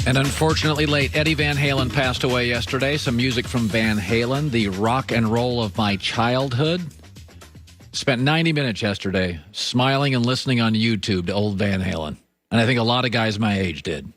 And unfortunately late, Eddie Van Halen passed away yesterday. Some music from Van Halen, the rock and roll of my childhood. Spent 90 minutes yesterday smiling and listening on YouTube to old Van Halen. And I think a lot of guys my age did.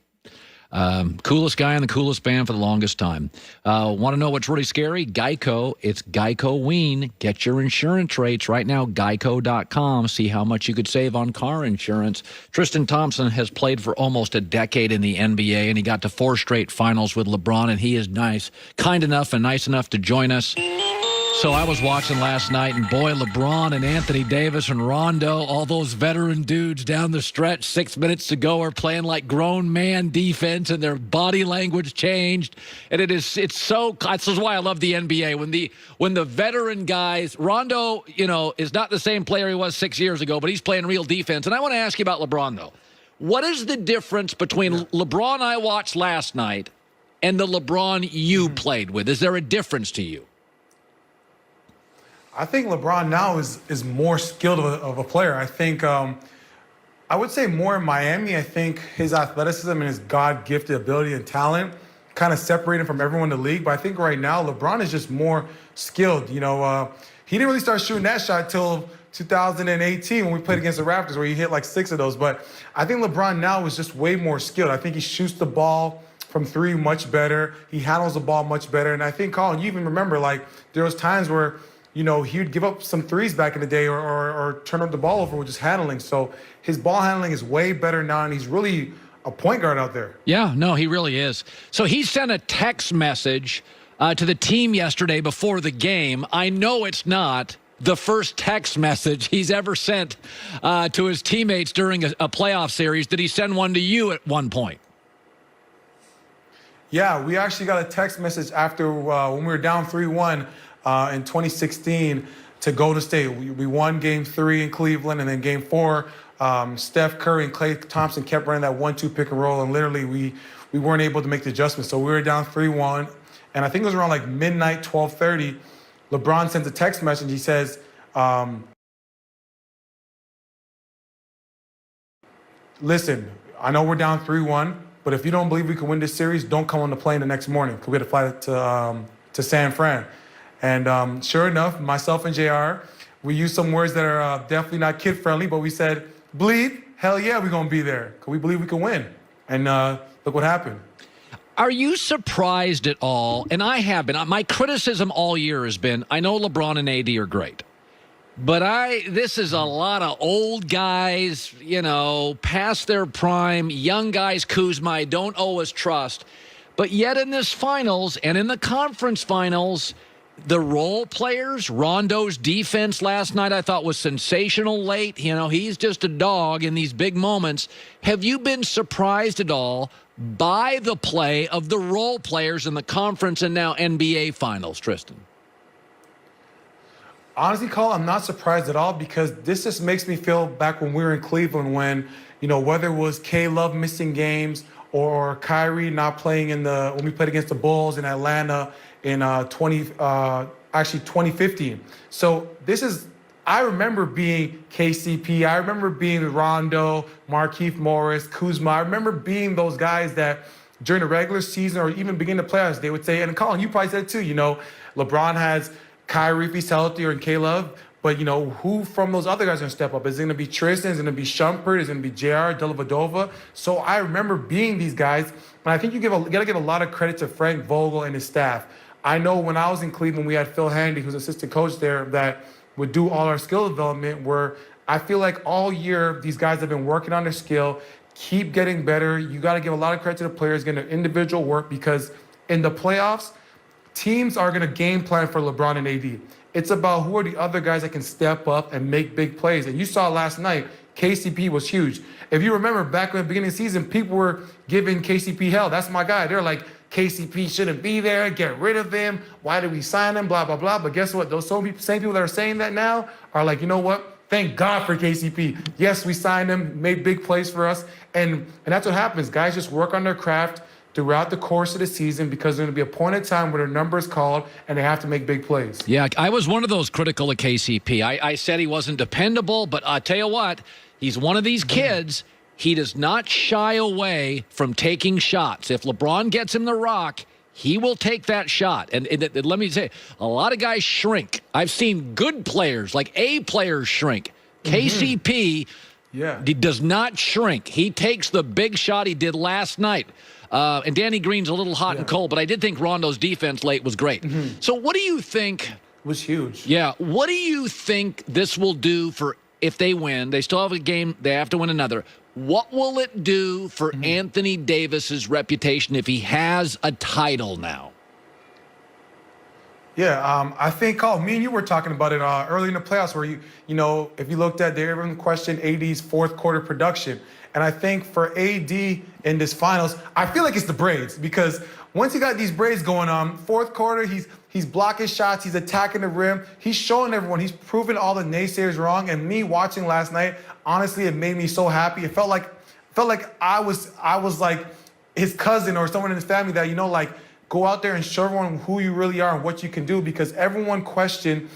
Coolest guy in the coolest band for the longest time. Want to know what's really scary? Geico. It's Geico-ween. Get your insurance rates right now. Geico.com. See how much you could save on car insurance. Tristan Thompson has played for almost a decade in the NBA, and he got to 4 straight finals with LeBron, and he is kind enough and nice enough to join us. So I was watching last night, and boy, LeBron and Anthony Davis and Rondo, all those veteran dudes down the stretch, 6 minutes to go, are playing like grown man defense, and their body language changed. And this is why I love the NBA. When the veteran guys, Rondo, is not the same player he was 6 years ago, but he's playing real defense. And I want to ask you about LeBron, though. What is the difference between LeBron I watched last night and the LeBron you played with? Is there a difference to you? I think LeBron now is more skilled of a player. I think I would say more in Miami. I think his athleticism and his God-gifted ability and talent kind of separate him from everyone in the league. But I think right now LeBron is just more skilled. He didn't really start shooting that shot till 2018 when we played against the Raptors, where he hit like 6 of those. But I think LeBron now is just way more skilled. I think he shoots the ball from 3 much better. He handles the ball much better. And I think, Colin, you even remember, like, there was times where he would give up some threes back in the day or turn up the ball over with just handling. So his ball handling is way better now, and he's really a point guard out there. Yeah, no, he really is. So he sent a text message to the team yesterday before the game. I know it's not the first text message he's ever sent to his teammates during a playoff series. Did he send one to you at one point? Yeah, we actually got a text message after when we were down 3-1 in 2016 to Golden State. We won Game 3 in Cleveland, and then Game 4, Steph Curry and Klay Thompson kept running that 1-2 pick and roll, and literally we weren't able to make the adjustment. So we were down 3-1, and I think it was around like midnight, 12:30. LeBron sends a text message. He says, listen, I know we're down 3-1, but if you don't believe we can win this series, don't come on the plane the next morning, because we had to fly to San Fran. And sure enough, myself and JR, we used some words that are definitely not kid-friendly, but we said, bleed, hell yeah, we're going to be there, because we believe we can win. And look what happened. Are you surprised at all? And I have been. My criticism all year has been, I know LeBron and AD are great, but this is a lot of old guys, past their prime, young guys, Kuzma, I don't always trust. But yet in this finals and in the conference finals, the role players, Rondo's defense last night I thought was sensational late. He's just a dog in these big moments. Have you been surprised at all by the play of the role players in the conference and now NBA finals, Tristan? Honestly, Colin, I'm not surprised at all, because this just makes me feel back when we were in Cleveland when, whether it was K-Love missing games or Kyrie not playing when we played against the Bulls in Atlanta in 2015. So I remember being KCP. I remember being Rondo, Markieff Morris, Kuzma. I remember being those guys that during the regular season or even beginning the playoffs, they would say, and Colin, you probably said it too, LeBron has Kyrie if he's healthy or K-Love, but who from those other guys are going to step up? Is it going to be Tristan? Is it going to be Shumpert? Is it going to be JR, Dellavedova? So I remember being these guys, and I think you got to give a lot of credit to Frank Vogel and his staff. I know when I was in Cleveland, we had Phil Handy, who's assistant coach there, that would do all our skill development, where I feel like all year these guys have been working on their skill, keep getting better. You got to give a lot of credit to the players getting their individual work, because in the playoffs, teams are going to game plan for LeBron and AD. It's about who are the other guys that can step up and make big plays. And you saw last night, KCP was huge. If you remember back in the beginning of the season, people were giving KCP hell. That's my guy. They're like, KCP shouldn't be there. Get rid of him. Why did we sign him? Blah, blah, blah. But guess what? Those same people that are saying that now are like, you know what? Thank God for KCP. Yes, we signed him, made big plays for us. And that's what happens. Guys just work on their craft throughout the course of the season, because there's going to be a point in time where their number is called and they have to make big plays. Yeah, I was one of those critical of KCP. I said he wasn't dependable, but I tell you what, he's one of these kids. he does not shy away from taking shots. If LeBron gets him the rock, he will take that shot. And let me say, a lot of guys shrink. I've seen good players, like A players, shrink. KCP does not shrink. He takes the big shot he did last night. And Danny Green's a little hot and cold, but I did think Rondo's defense late was great. So what do you think? It was huge. Yeah. What do you think this will do for if they win? They still have a game. They have to win another. What will it do for Anthony Davis's reputation if he has a title now? Yeah, I think, me and you were talking about it early in the playoffs where, you know, if you looked at, everyone questioned AD's fourth quarter production. And I think for AD in this finals, I feel like it's the braids because once he got these braids going on, fourth quarter, he's blocking shots, he's attacking the rim, he's showing everyone, he's proving all the naysayers wrong. And me watching last night, honestly, it made me so happy. It felt like I was like his cousin or someone in his family that, you know, like, go out there and show everyone who you really are and what you can do because everyone questioned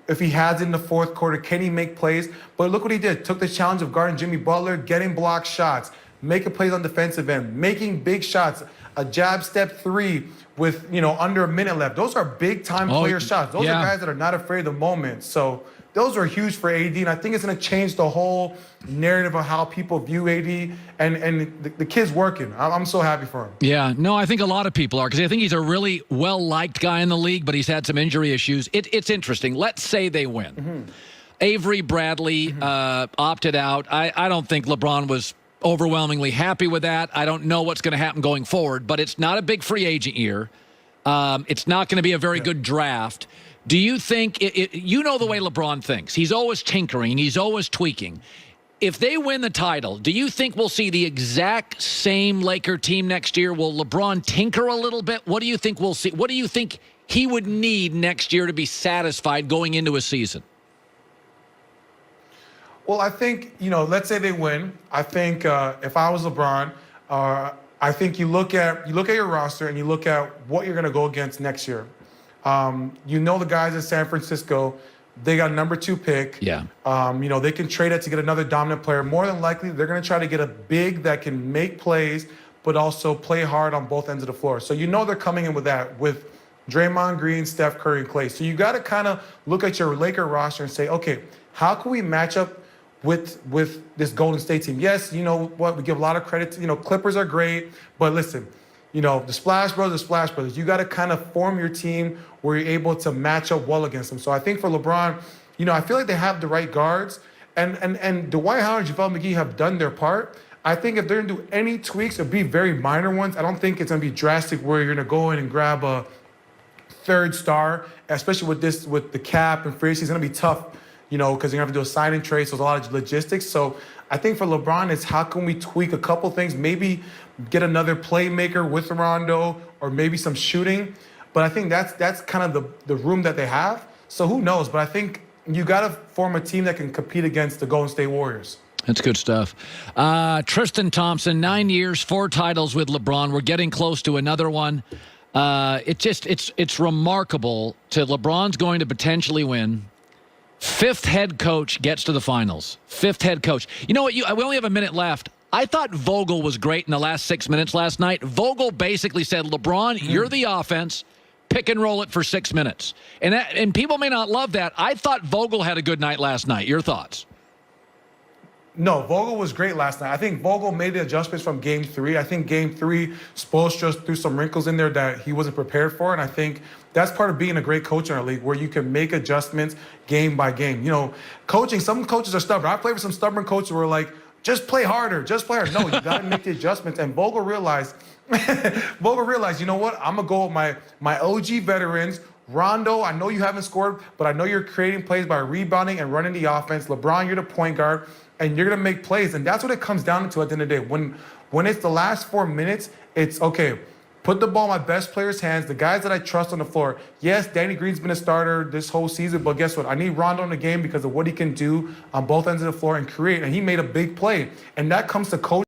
if he has it in the fourth quarter, can he make plays? But look what he did. Took the challenge of guarding Jimmy Butler, getting blocked shots, making plays on defensive end, making big shots, a jab step three with, you know, under a minute left. Those are big time player shots. Those are guys that are not afraid of the moment. So those are huge for AD, and I think it's going to change the whole narrative of how people view AD, and the kid's working. I'm so happy for him. Yeah, no, I think a lot of people are because I think he's a really well-liked guy in the league, but he's had some injury issues. It's interesting. Let's say they win. Avery Bradley opted out. I don't think LeBron was overwhelmingly happy with that. I don't know what's going to happen going forward, but it's not a big free agent year. It's not going to be a very good draft. Do you think, you know the way LeBron thinks. He's always tinkering. He's always tweaking. If they win the title, do you think we'll see the exact same Laker team next year? Will LeBron tinker a little bit? What do you think we'll see? What do you think he would need next year to be satisfied going into a season? Well, I think, you know, let's say they win. I think if I was LeBron, I think you look at your roster and you look at what you're going to go against next year. You know the guys in San Francisco, they got a number 2 pick. Yeah. You know, they can trade it to get another dominant player. More than likely, they're going to try to get a big that can make plays, but also play hard on both ends of the floor. So you know they're coming in with that, with Draymond Green, Steph Curry, and Klay. So you got to kind of look at your Laker roster and say, okay, how can we match up with this Golden State team? Yes, you know what, we give a lot of credit to, you know, Clippers are great, but listen, you know, the Splash Brothers, you got to kind of form your team where you're able to match up well against them. So I think for LeBron, you know, I feel like they have the right guards, and Dwight Howard and JaVale McGee have done their part. I think if they're going to do any tweaks, it'll be very minor ones. I don't think it's going to be drastic where you're going to go in and grab a third star, especially with the cap and free agency. It's going to be tough, you know, because you're going to have to do a sign and trade, so there's a lot of logistics. So I think for LeBron, it's how can we tweak a couple things, maybe get another playmaker with Rondo or maybe some shooting. But I think that's kind of the room that they have. So who knows? But I think you got to form a team that can compete against the Golden State Warriors. That's good stuff. Tristan Thompson, 9 years, 4 titles with LeBron. We're getting close to another one. It's remarkable. LeBron's going to potentially win. 5th head coach gets to the finals. 5th head coach. You know what? We only have a minute left. I thought Vogel was great in the last 6 minutes last night. Vogel basically said, LeBron, you're the offense. Pick and roll it for 6 minutes. And people may not love that. I thought Vogel had a good night last night. Your thoughts? No, Vogel was great last night. I think Vogel made the adjustments from Game 3. I think Game 3, Spoelstra threw some wrinkles in there that he wasn't prepared for, and I think that's part of being a great coach in our league, where you can make adjustments game by game. You know, coaching, some coaches are stubborn. I played with some stubborn coaches who were like, just play harder, just play harder. No, you got to make the adjustments, and Vogel realized, you know what? I'm going to go with my OG veterans. Rondo, I know you haven't scored, but I know you're creating plays by rebounding and running the offense. LeBron, you're the point guard, and you're going to make plays. And that's what it comes down to at the end of the day. When it's the last 4 minutes, it's, okay, put the ball in my best players' hands, the guys that I trust on the floor. Yes, Danny Green's been a starter this whole season, but guess what? I need Rondo in the game because of what he can do on both ends of the floor and create. And he made a big play. And that comes to coaching.